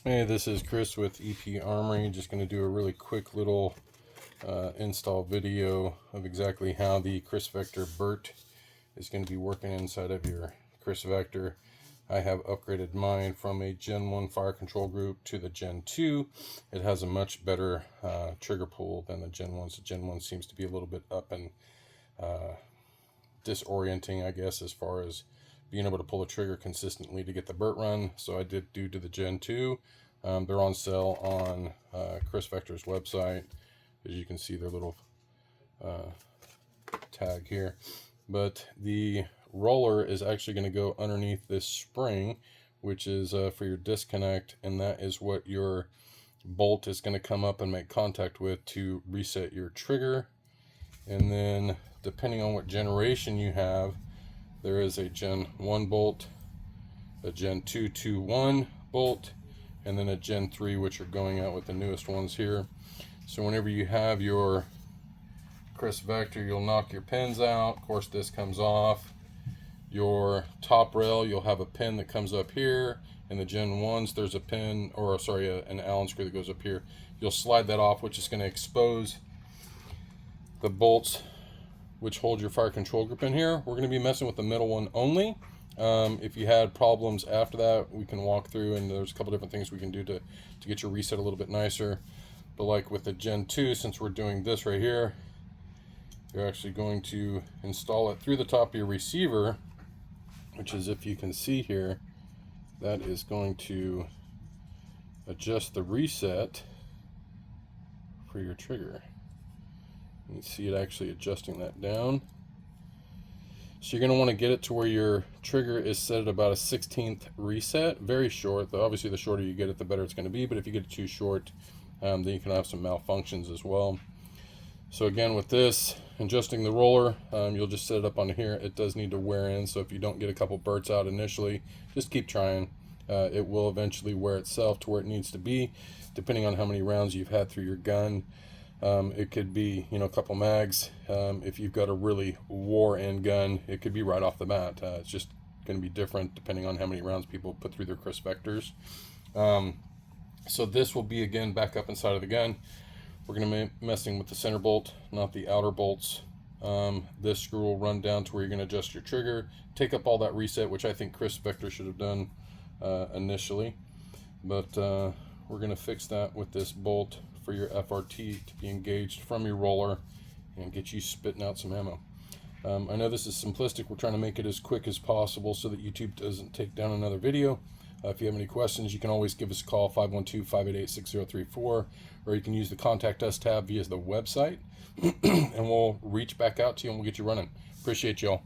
Hey, this is Chris with EP Armory. Just going to do a really quick little install video of exactly how the Kriss Vector BRRRT is going to be working inside of your Kriss Vector. I have upgraded mine from a Gen 1 fire control group to the Gen 2. It has a much better trigger pull than the Gen 1. So Gen 1 seems to be a little bit up and disorienting, I guess, as far as being able to pull the trigger consistently to get the BRRRT run. So I did do to the Gen 2. They're on sale on Kriss Vector's website. As you can see, their little tag here. But the roller is actually going to go underneath this spring, which is for your disconnect, and that is what your bolt is going to come up and make contact with to reset your trigger. And then depending on what generation you have, there is a Gen 1 bolt, a Gen 2 bolt, and then a Gen 3, which are going out with the newest ones here. So whenever you have your Kriss Vector, you'll knock your pins out. Of course, this comes off. Your top rail, you'll have a pin that comes up here. In the Gen 1s, there's a pin, or sorry, an Allen screw that goes up here. You'll slide that off, which is going to expose the bolts which hold your fire control group in here. We're going to be messing with the middle one only. If you had problems after that, we can walk through, and there's a couple different things we can do to get your reset a little bit nicer. But like with the Gen 2, since we're doing this right here, you're actually going to install it through the top of your receiver, which is, if you can see here, that is going to adjust the reset for your trigger. You can see it actually adjusting that down. So you're going to want to get it to where your trigger is set at about a 16th reset. Very short. Obviously, the shorter you get it, the better it's going to be. But if you get it too short, then you can have some malfunctions as well. So again, with this, adjusting the roller, you'll just set it up on here. It does need to wear in. So if you don't get a couple BRRRTs out initially, just keep trying. It will eventually wear itself to where it needs to be, depending on how many rounds you've had through your gun. It could be, a couple mags. If you've got a really war-in gun, it could be right off the bat. It's just going to be different depending on how many rounds people put through their Kriss Vectors. So this will be, again, back up inside of the gun. We're going to be messing with the center bolt, not the outer bolts. This screw will run down to where you're going to adjust your trigger, take up all that reset, which I think Kriss Vector should have done initially. But we're going to fix that with this bolt for your FRT to be engaged from your roller and get you spitting out some ammo. I know this is simplistic. We're trying to make it as quick as possible so that YouTube doesn't take down another video. If you have any questions, you can always give us a call, 512-588-6034, or you can use the Contact Us tab via the website, and we'll reach back out to you and we'll get you running. Appreciate y'all.